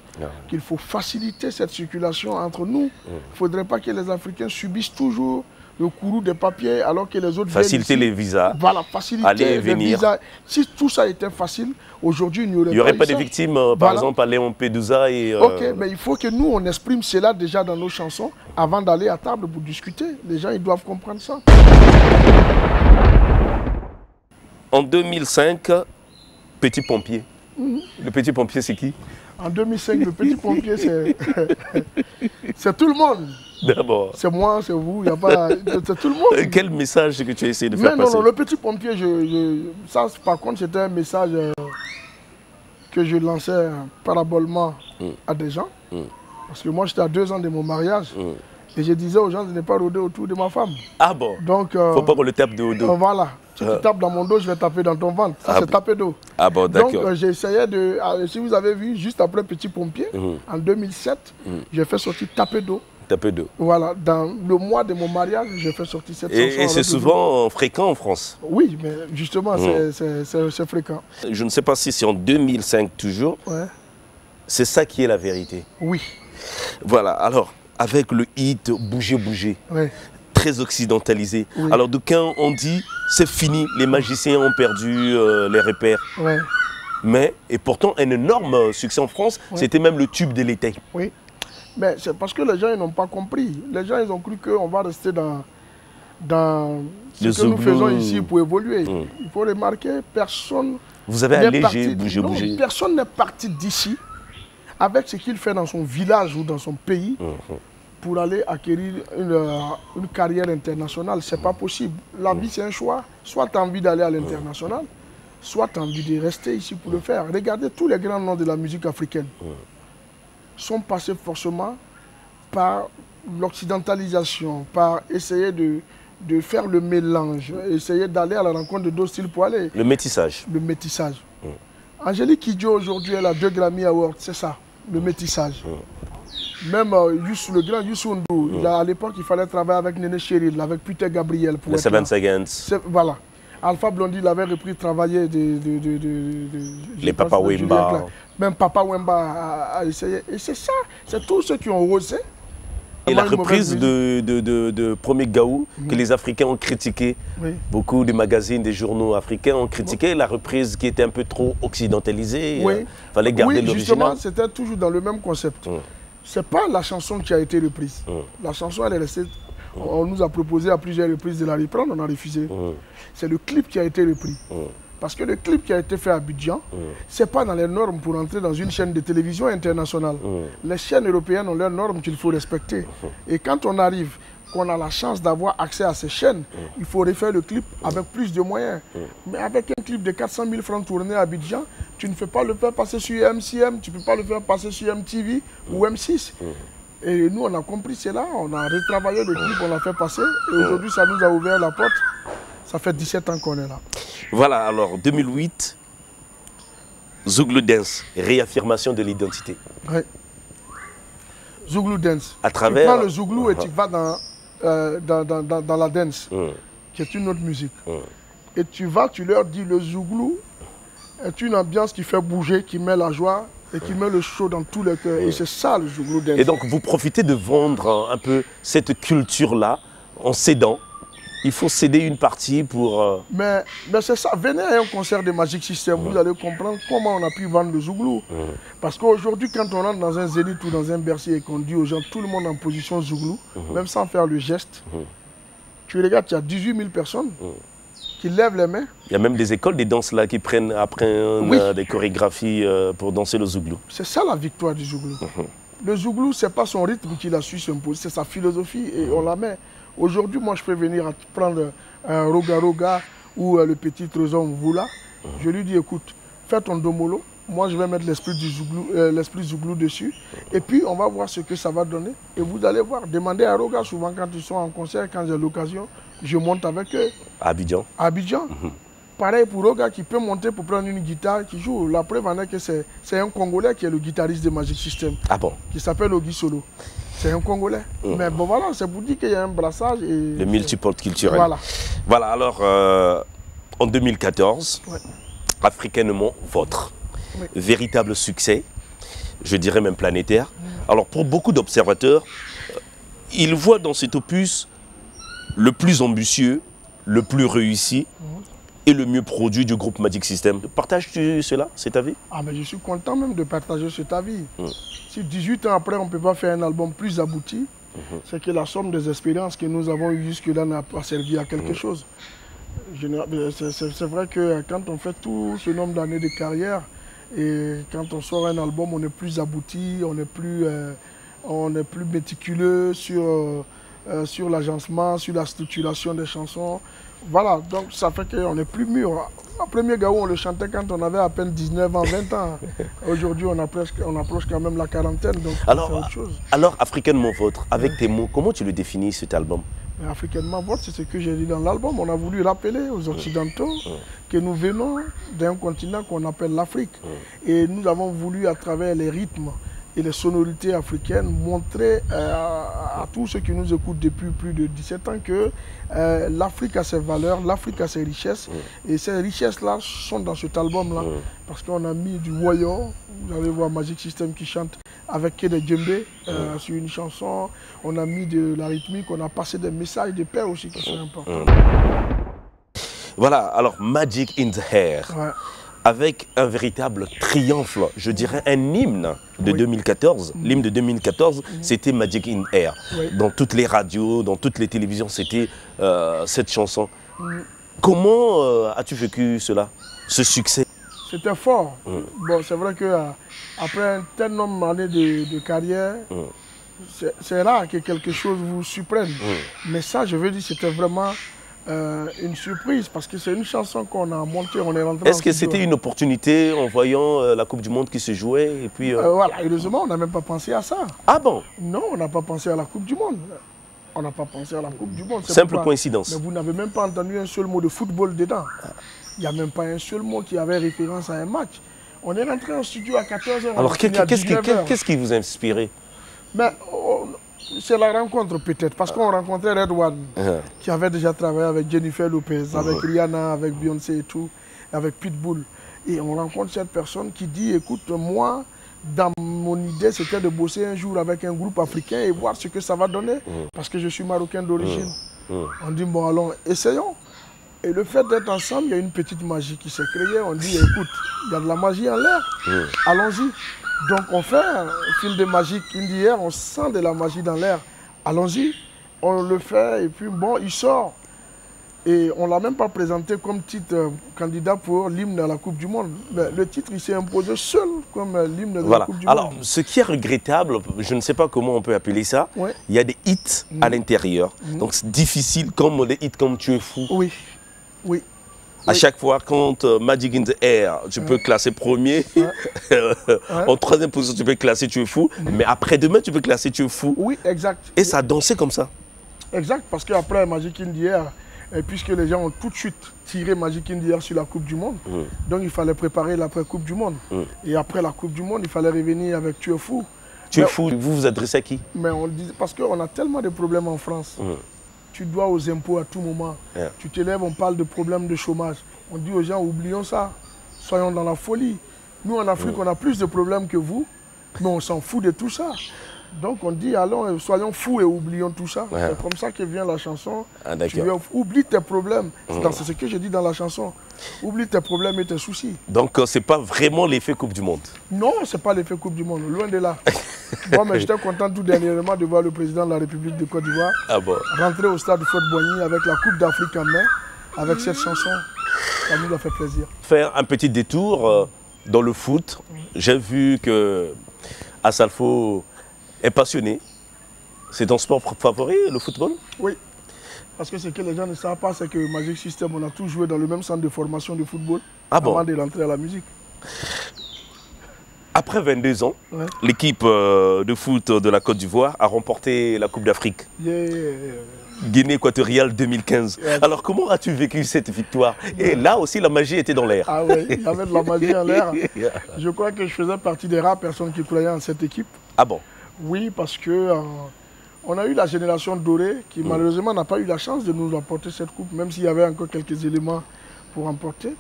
Qu'il faut faciliter cette circulation entre nous. Il ne faudrait pas que les Africains subissent toujours le courroux des papiers alors que les autres faciliter les visas. Voilà, faciliter les visas. Si tout ça était facile, aujourd'hui, il n'y aurait pas de victimes, par exemple, à Léon Pédouza et... Ok, mais il faut que nous, on exprime cela déjà dans nos chansons avant d'aller à table pour discuter. Les gens, ils doivent comprendre ça. En 2005, Petit Pompier. Le Petit Pompier, c'est qui? En 2005, le Petit Pompier, c'est tout le monde. D'abord. C'est moi, c'est vous, il n'y a pas... C'est tout le monde. Quel message que tu as essayé de faire passer? Non, le Petit Pompier, ça, par contre, c'était un message que je lançais parabolement à des gens. Parce que moi, j'étais à 2 ans de mon mariage. Et je disais aux gens de ne pas rôder autour de ma femme. Ah bon? Donc, faut pas qu'on le tape de dos. Voilà. Si tu tapes dans mon dos, je vais taper dans ton ventre. Ça, c'est taper d'eau. Ah bon, d'accord. Donc, j'essayais de... si vous avez vu, juste après Petit Pompier, en 2007, j'ai fait sortir Taper d'eau. Taper d'eau. Voilà. Dans le mois de mon mariage, j'ai fait sortir cette chanson. Et c'est souvent fréquent en France? Oui, mais justement, c'est fréquent. Je ne sais pas si c'est en 2005 toujours. C'est ça qui est la vérité. Oui. Voilà. Alors, avec le hit Bouger, bouger. Très occidentalisé. Alors d'aucuns ont dit c'est fini, les magiciens ont perdu les repères. Mais, et pourtant un énorme succès en France, c'était même le tube de l'été. Oui, mais c'est parce que les gens n'ont pas compris. Les gens ils ont cru qu'on va rester dans ce que nous faisons ici pour évoluer. Il faut remarquer, personne... Vous avez allégé Bouger, bouger. Personne n'est parti d'ici avec ce qu'il fait dans son village ou dans son pays. Pour aller acquérir une carrière internationale. Ce n'est pas possible. La vie, c'est un choix. Soit tu as envie d'aller à l'international, soit tu as envie de rester ici pour le faire. Regardez, tous les grands noms de la musique africaine sont passés forcément par l'occidentalisation, par essayer de faire le mélange, essayer d'aller à la rencontre de d'autres styles pour aller. Le métissage. Le métissage. Angélique Kidjo, aujourd'hui, elle a 2 Grammy Awards, c'est ça, le métissage. Même le grand Youssou N'Dour, à l'époque, il fallait travailler avec Néné Chéril, avec Peter Gabriel. Pour les 7 Seconds. Voilà. Alpha Blondy, il avait repris travailler les Papa Wemba. Même Papa Wemba a essayé. Et c'est ça, c'est tous ceux qui ont osé. Et la reprise de Premier Gaou, que les Africains ont critiqué, beaucoup de magazines, des journaux africains ont critiqué la reprise qui était un peu trop occidentalisée. Il fallait garder l'original. Justement, c'était toujours dans le même concept. Ce n'est pas la chanson qui a été reprise. La chanson, elle est restée... On nous a proposé à plusieurs reprises de la reprendre, on a refusé. C'est le clip qui a été repris. Parce que le clip qui a été fait à Abidjan, ce n'est pas dans les normes pour entrer dans une chaîne de télévision internationale. Les chaînes européennes ont leurs normes qu'il faut respecter. Et quand on arrive qu'on a la chance d'avoir accès à ces chaînes, il faut refaire le clip avec plus de moyens. Mais avec un clip de 400 000 francs tourné à Abidjan, tu ne peux pas le faire passer sur MCM, tu ne peux pas le faire passer sur MTV ou M6. Et nous, on a compris cela, on a retravaillé le clip, on l'a fait passer. Et aujourd'hui, ça nous a ouvert la porte. Ça fait 17 ans qu'on est là. Voilà, alors 2008, Zouglou Dance, réaffirmation de l'identité. Oui. Zouglou Dance. À travers... Tu prends le Zouglou et tu vas dans la dance, qui est une autre musique. Et tu vas, tu leur dis, le Zouglou est une ambiance qui fait bouger, qui met la joie et qui met le chaud dans tous les cœurs. Et c'est ça le Zouglou Dance. Et donc vous profitez de vendre un peu cette culture-là en cédant. Il faut céder une partie pour... Mais c'est ça, venez à un concert de Magic System, vous allez comprendre comment on a pu vendre le Zouglou. Parce qu'aujourd'hui, quand on rentre dans un Zénith ou dans un Bercy et qu'on dit aux gens, tout le monde en position Zouglou, même sans faire le geste, tu regardes, il y a 18 000 personnes qui lèvent les mains. Il y a même des écoles des danses là qui prennent après des chorégraphies pour danser le Zouglou. C'est ça la victoire du Zouglou. Le Zouglou, ce n'est pas son rythme qu'il a su s'imposer, c'est sa philosophie et on la met. Aujourd'hui, moi, je peux venir prendre un Roga Roga ou le petit trésor Mvoula. Je lui dis, écoute, fais ton domolo. Moi, je vais mettre l'esprit Zouglou dessus. Et puis, on va voir ce que ça va donner. Et vous allez voir. Demandez à Roga, souvent, quand ils sont en concert, quand j'ai l'occasion, je monte avec eux. À Abidjan. À Abidjan. Pareil pour Roga qui peut monter pour prendre une guitare, qui joue. La preuve en est que c'est un Congolais qui est le guitariste de Magic System. Ah bon? Qui s'appelle Ogi Solo. C'est un Congolais. Mais bon, voilà, c'est pour dire qu'il y a un brassage. Et le multipôle culturel. Voilà. Voilà, alors, en 2014, Africainement Vôtre. Véritable succès, je dirais même planétaire. Alors, pour beaucoup d'observateurs, ils voient dans cet opus le plus ambitieux, le plus réussi et le mieux produit du groupe Magic System. Partages-tu cela, cet avis? Ah, mais je suis content même de partager cet avis. Si 18 ans après, on ne peut pas faire un album plus abouti, c'est que la somme des expériences que nous avons eues jusque-là n'a pas servi à quelque chose. C'est vrai que quand on fait tout ce nombre d'années de carrière, et quand on sort un album, on est plus abouti, on est plus méticuleux sur l'agencement, sur la structuration des chansons. Voilà, donc ça fait qu'on est plus mûr. Le premier Gaou, on le chantait quand on avait à peine 19 ans, 20 ans. Aujourd'hui, on approche quand même la quarantaine, donc c'est autre chose. Alors, Africainement Vôtre, avec tes mots, comment tu le définis, cet album? Africainement Vôtre, c'est ce que j'ai dit dans l'album. On a voulu rappeler aux Occidentaux que nous venons d'un continent qu'on appelle l'Afrique. Et nous avons voulu, à travers les rythmes et les sonorités africaines, montrer à tous ceux qui nous écoutent depuis plus de 17 ans que l'Afrique a ses valeurs, l'Afrique a ses richesses. Et ces richesses-là sont dans cet album-là. Parce qu'on a mis du woyo, vous allez voir Magic System qui chante avec Kede Djembe sur une chanson. On a mis de la rythmique, on a passé des messages de paix aussi qui sont importants. Voilà, alors Magic in the Air. Avec un véritable triomphe, je dirais un hymne de 2014. L'hymne de 2014, c'était Magic in Air. Dans toutes les radios, dans toutes les télévisions, c'était cette chanson. Comment as-tu vécu cela, ce succès? C'était fort. Bon, c'est vrai qu'après un tel nombre d'années de carrière, c'est rare que quelque chose vous surprenne. Mais ça, je veux dire, c'était vraiment une surprise parce que c'est une chanson qu'on a montée, on est rentré. Est-ce que c'était une opportunité en voyant la Coupe du Monde qui se jouait et puis voilà, heureusement, on n'a même pas pensé à ça. Ah bon? Non, on n'a pas pensé à la Coupe du Monde. On n'a pas pensé à la Coupe du Monde. Simple coïncidence. Mais vous n'avez même pas entendu un seul mot de football dedans. Il n'y a même pas un seul mot qui avait référence à un match. On est rentré en studio à 14 h. Alors qu'est-ce qui vous a inspiré? C'est la rencontre peut-être, parce qu'on rencontrait Red One, qui avait déjà travaillé avec Jennifer Lopez, avec Rihanna, avec Beyoncé et tout, avec Pitbull. Et on rencontre cette personne qui dit, écoute, moi, dans mon idée, c'était de bosser un jour avec un groupe africain et voir ce que ça va donner, parce que je suis marocain d'origine. On dit, bon, allons, essayons. Et le fait d'être ensemble, il y a une petite magie qui s'est créée. On dit, écoute, il y a de la magie en l'air, allons-y. Donc on fait un film de magie in the air, on sent de la magie dans l'air, allons-y. On le fait et puis bon, il sort. Et on ne l'a même pas présenté comme titre candidat pour l'hymne à la Coupe du Monde. Mais le titre, il s'est imposé seul comme l'hymne de la Coupe du Monde. Alors, ce qui est regrettable, je ne sais pas comment on peut appeler ça, il y a des hits à l'intérieur. Donc c'est difficile, comme des hits comme Tu es fou. Oui, oui. À chaque fois, quand Magic in the Air, tu peux classer premier. En troisième position, tu peux classer Tu es fou. Mais après-demain, tu peux classer Tu es fou. Oui, exact. Et ça a dansé comme ça. Exact, parce qu'après Magic in the Air, et puisque les gens ont tout de suite tiré Magic in the Air sur la Coupe du Monde, donc il fallait préparer l'après-Coupe du Monde. Et après la Coupe du Monde, il fallait revenir avec Tu es fou. Tu es fou, vous vous adressez à qui? Mais on dit, parce qu'on a tellement de problèmes en France. Tu dois aux impôts à tout moment. Tu te lèves, on parle de problèmes de chômage. On dit aux gens, oublions ça. Soyons dans la folie. Nous, en Afrique, on a plus de problèmes que vous, mais on s'en fout de tout ça. Donc on dit, allons, soyons fous et oublions tout ça. C'est comme ça que vient la chanson. Oublie tes problèmes. C'est ce que je dis dans la chanson. Oublie tes problèmes et tes soucis. Donc c'est pas vraiment l'effet Coupe du Monde? Non, c'est pas l'effet Coupe du Monde, loin de là. Bon, mais j'étais content tout dernièrement de voir le président de la République de Côte d'Ivoire rentrer au stade de Fort-Boigny avec la Coupe d'Afrique en main, avec cette chanson. Ça nous a fait plaisir. Faire un petit détour dans le foot. J'ai vu que Asalfo est passionné. C'est ton sport favori, le football? Oui. Parce que ce que les gens ne savent pas, c'est que Magic System, on a tous joué dans le même centre de formation de football avant de rentrer à la musique. Après 22 ans, l'équipe de foot de la Côte d'Ivoire a remporté la Coupe d'Afrique. Guinée équatoriale 2015. Alors comment as-tu vécu cette victoire? Et là aussi, la magie était dans l'air. Ah oui, il y avait de la magie en l'air. Je crois que je faisais partie des rares personnes qui croyaient en cette équipe. Ah bon? Oui, parce que on a eu la génération dorée qui malheureusement n'a pas eu la chance de nous apporter cette coupe, même s'il y avait encore quelques éléments pour emporter.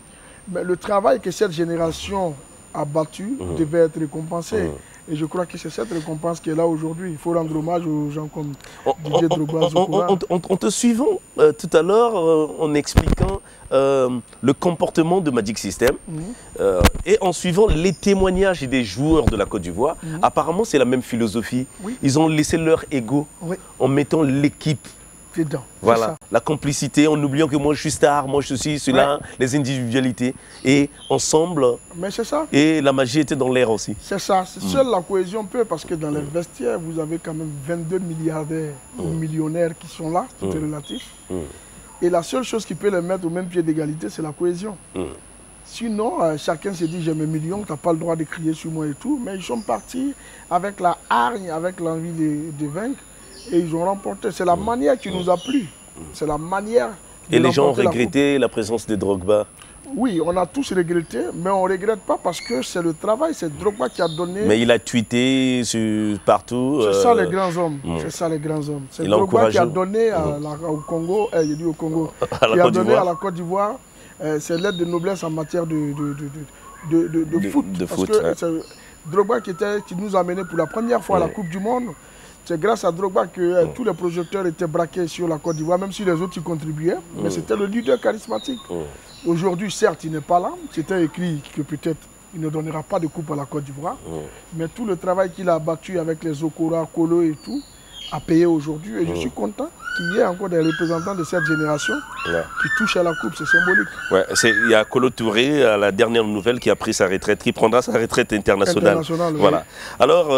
Mais le travail que cette génération a battu devait être récompensé. Et je crois que c'est cette récompense qui est là aujourd'hui. Il faut rendre hommage aux gens comme Didier Drogba. En te suivant tout à l'heure, en expliquant le comportement de Magic System, et en suivant les témoignages des joueurs de la Côte d'Ivoire, apparemment c'est la même philosophie. Ils ont laissé leur ego en mettant l'équipe. Voilà, la complicité, en oubliant que moi je suis star, moi je suis cela, les individualités. Et ensemble, et la magie était dans l'air aussi. C'est ça, seule la cohésion peut, parce que dans les vestiaires, vous avez quand même 22 milliardaires ou millionnaires qui sont là, tout est relatif. Et la seule chose qui peut les mettre au même pied d'égalité, c'est la cohésion. Sinon, chacun se dit j'ai mes millions, tu n'as pas le droit de crier sur moi et tout, mais ils sont partis avec la hargne, avec l'envie de vaincre. Et ils ont remporté. C'est la manière qui nous a plu. C'est la manière. Et les gens ont regretté la présence de Drogba? Oui, on a tous regretté, mais on ne regrette pas parce que c'est le travail, c'est Drogba qui a donné. Mais il a tweeté partout. C'est ça les grands hommes. C'est ça les grands hommes. C'est Drogba qui a donné au Congo, j'ai dit au Congo, qui a donné à la Côte d'Ivoire, c'est l'aide de noblesse en matière de foot. Parce que c'est Drogba qui nous a amené pour la première fois à la Coupe du Monde. C'est grâce à Drogba que tous les projecteurs étaient braqués sur la Côte d'Ivoire, même si les autres y contribuaient. Mais c'était le leader charismatique. Aujourd'hui, certes, il n'est pas là. C'était écrit que peut-être il ne donnera pas de coupe à la Côte d'Ivoire. Mais tout le travail qu'il a abattu avec les Okora, Kolo et tout, a payé aujourd'hui. Et je suis content qu'il y ait encore des représentants de cette génération qui touchent à la coupe. C'est symbolique. Il y a Kolo Touré, la dernière nouvelle, qui a pris sa retraite, qui prendra sa retraite internationale. Voilà. Alors,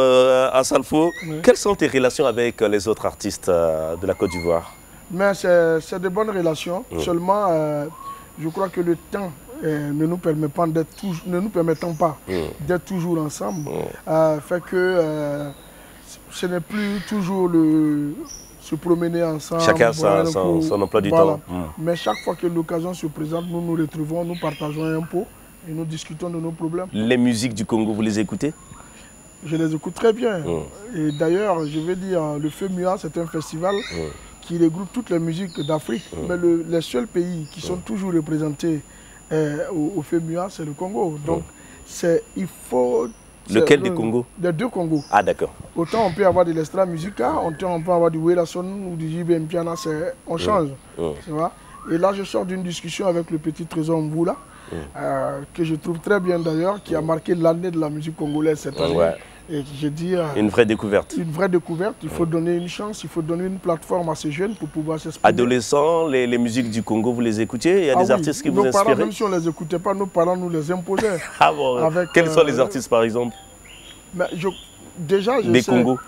Asalfo, quelles sont tes relations avec les autres artistes de la Côte d'Ivoire? C'est de bonnes relations. Seulement, je crois que le temps ne nous permettant pas d'être toujours ensemble, fait que ce n'est plus toujours se promener ensemble. Chacun son emploi du temps. Mais chaque fois que l'occasion se présente, nous nous retrouvons, nous partageons un pot et nous discutons de nos problèmes. Les musiques du Congo, vous les écoutez? Je les écoute très bien. Et d'ailleurs, je vais dire, le FEMUA, c'est un festival qui regroupe toutes les musiques d'Afrique. Mais les seuls pays qui sont toujours représentés au FEMUA, c'est le Congo. Donc, il faut... Lequel des Congos? Les deux Congos. Ah, d'accord. Autant on peut avoir de l'extra musical, autant on peut avoir du Werason ou du JBM Piana, on change. Tu vois? Et là, je sors d'une discussion avec le petit Trésor Mboula, que je trouve très bien d'ailleurs, qui a marqué l'année de la musique congolaise cette année. Et j'ai dit... une vraie découverte. Une vraie découverte. Il faut donner une chance, il faut donner une plateforme à ces jeunes pour pouvoir s'exprimer. Adolescents, les musiques du Congo, vous les écoutiez? Il y a des artistes qui vous inspiraient? Même si on ne les écoutait pas, nos parents nous les imposaient. Ah bon? Quels sont les artistes, par exemple? Déjà, des Congos?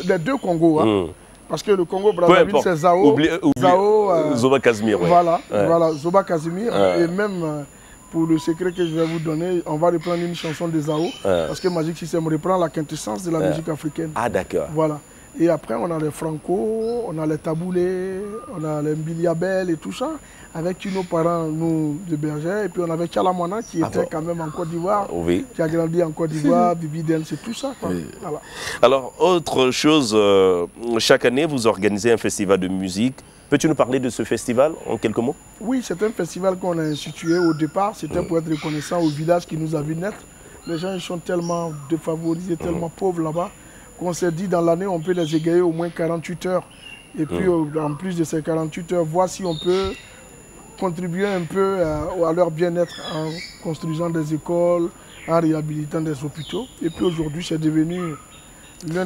Les deux Congos. Hein. Parce que le Congo Brazzaville, c'est Zao. Zoba Casimir. Ouais. Voilà, Zoba Casimir. Et même... pour le secret que je vais vous donner, on va reprendre une chanson de Zao, parce que Magic System reprend la quintessence de la musique africaine. Ah d'accord. Voilà. Et après, on a les Franco, on a les Taboulé, on a les Mbiliabel et tout ça, avec nos parents, nous, de Berger. Et puis on avait Chalamwana qui était quand même en Côte d'Ivoire, qui a grandi en Côte d'Ivoire, Bibi Den, c'est tout ça. Quoi. Oui. Voilà. Alors, autre chose, chaque année, vous organisez un festival de musique. Peux-tu nous parler de ce festival en quelques mots? Oui, c'est un festival qu'on a institué au départ. C'était pour être reconnaissant au village qui nous a vu naître. Les gens ils sont tellement défavorisés, tellement pauvres là-bas, qu'on s'est dit dans l'année, on peut les égayer au moins 48 heures. Et puis, en plus de ces 48 heures, voir si on peut contribuer un peu à leur bien-être en construisant des écoles, en réhabilitant des hôpitaux. Et puis aujourd'hui, c'est devenu...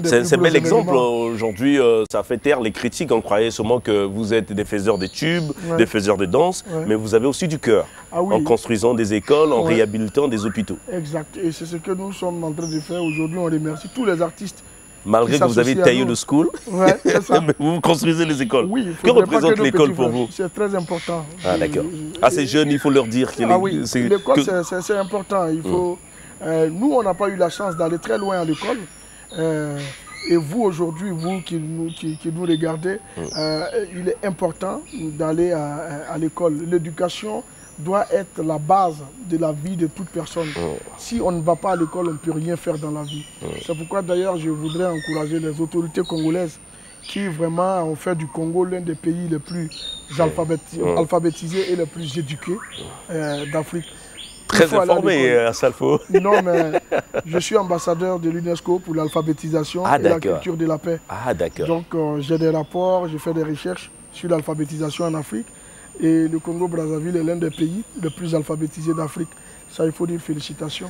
C'est un bel exemple. Aujourd'hui, ça fait taire les critiques. On croyait seulement que vous êtes des faiseurs de tubes, des faiseurs de danse, mais vous avez aussi du cœur en construisant des écoles, en réhabilitant des hôpitaux. Exact. Et c'est ce que nous sommes en train de faire aujourd'hui. On remercie tous les artistes. Malgré que vous avez taillé le school, vous construisez les écoles. Oui, que représente l'école pour vous? C'est très important. Ah d'accord. À ces jeunes, il faut leur dire qu'il est... l'école, c'est important. Il faut... nous, on n'a pas eu la chance d'aller très loin à l'école. Et vous aujourd'hui, vous qui nous regardez, il est important d'aller à l'école. L'éducation doit être la base de la vie de toute personne. Si on ne va pas à l'école, on ne peut rien faire dans la vie. C'est pourquoi d'ailleurs je voudrais encourager les autorités congolaises qui vraiment ont fait du Congo l'un des pays les plus alphabétisés et les plus éduqués d'Afrique. Très informé à Salfo. Non, mais je suis ambassadeur de l'UNESCO pour l'alphabétisation et la culture de la paix. Ah, d'accord. Donc, j'ai des rapports, j'ai fait des recherches sur l'alphabétisation en Afrique. Et le Congo-Brazzaville est l'un des pays les plus alphabétisés d'Afrique. Ça, il faut dire félicitations.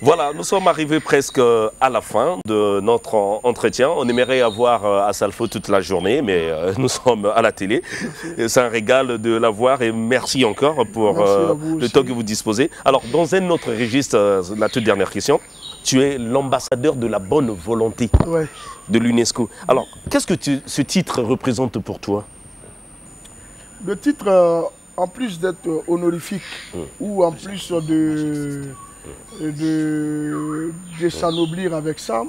Voilà, nous sommes arrivés presque à la fin de notre entretien. On aimerait avoir à Salfo toute la journée, mais nous sommes à la télé. C'est un régal de l'avoir et merci encore pour le temps que vous disposez. Alors, dans un autre registre, la toute dernière question, tu es l'ambassadeur de la bonne volonté de l'UNESCO. Alors, qu'est-ce que ce titre représente pour toi? Le titre... en plus d'être honorifique ou en plus de s'anoblir avec ça,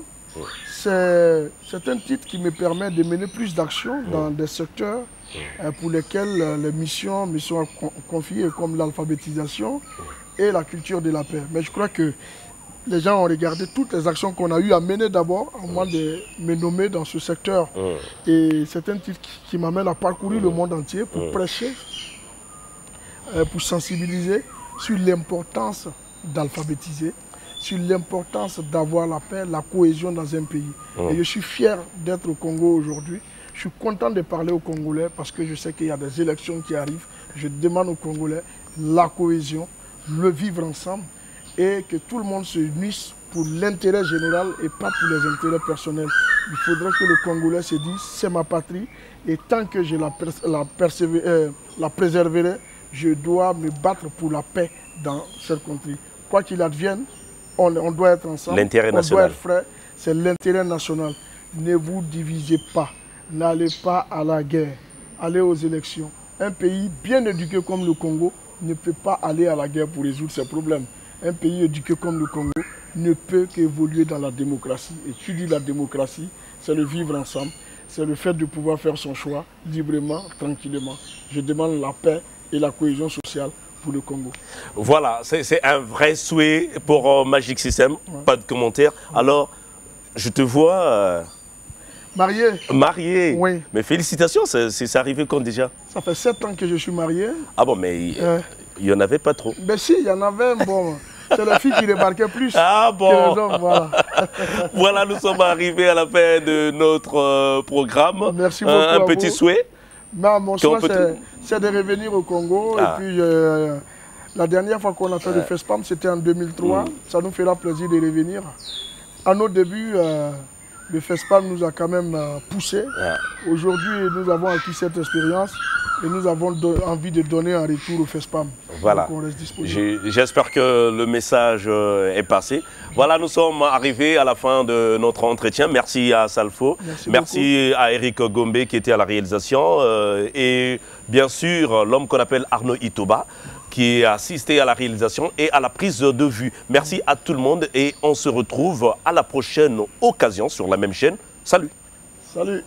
c'est un titre qui me permet de mener plus d'actions dans des secteurs pour lesquels les missions me sont confiées, comme l'alphabétisation et la culture de la paix. Mais je crois que les gens ont regardé toutes les actions qu'on a eu à mener d'abord, avant de me nommer dans ce secteur. Et c'est un titre qui m'amène à parcourir le monde entier pour prêcher, pour sensibiliser sur l'importance d'alphabétiser, sur l'importance d'avoir la paix, la cohésion dans un pays. Et je suis fier d'être au Congo aujourd'hui. Je suis content de parler aux Congolais parce que je sais qu'il y a des élections qui arrivent. Je demande aux Congolais la cohésion, le vivre ensemble et que tout le monde se unisse pour l'intérêt général et pas pour les intérêts personnels. Il faudrait que le Congolais se dise c'est ma patrie et tant que je la préserverai, je dois me battre pour la paix dans cette contrée. Quoi qu'il advienne, on doit être ensemble, l'intérêt national. On doit être frères, c'est l'intérêt national. Ne vous divisez pas, n'allez pas à la guerre, allez aux élections. Un pays bien éduqué comme le Congo ne peut pas aller à la guerre pour résoudre ses problèmes. Un pays éduqué comme le Congo ne peut qu'évoluer dans la démocratie. Et tu dis la démocratie, c'est le vivre ensemble, c'est le fait de pouvoir faire son choix librement, tranquillement. Je demande la paix et la cohésion sociale pour le Congo. Voilà, c'est un vrai souhait pour Magic System, pas de commentaire. Alors, je te vois... marié. Marié. Oui. Mais félicitations, c'est arrivé quand déjà? Ça fait 7 ans que je suis marié. Ah bon, mais il n'y en avait pas trop. Ben si, il y en avait, bon... C'est la fille qui débarquait plus que les hommes, voilà. Voilà, nous sommes arrivés à la fin de notre programme. Merci beaucoup. Un petit souhait? Non, mon souhait, c'est de revenir au Congo. Et puis, la dernière fois qu'on a fait le FESPAM, c'était en 2003. Ça nous fera plaisir de revenir À nos débuts, le FESPAM nous a quand même poussé. Aujourd'hui, nous avons acquis cette expérience et nous avons envie de donner un retour au FESPAM. Voilà. J'espère que le message est passé. Voilà, nous sommes arrivés à la fin de notre entretien. Merci à Salfo. Merci à Eric Gombe qui était à la réalisation. Et bien sûr, l'homme qu'on appelle Arnaud Itoba, qui a assisté à la réalisation et à la prise de vue. Merci à tout le monde et on se retrouve à la prochaine occasion sur la même chaîne. Salut. Salut.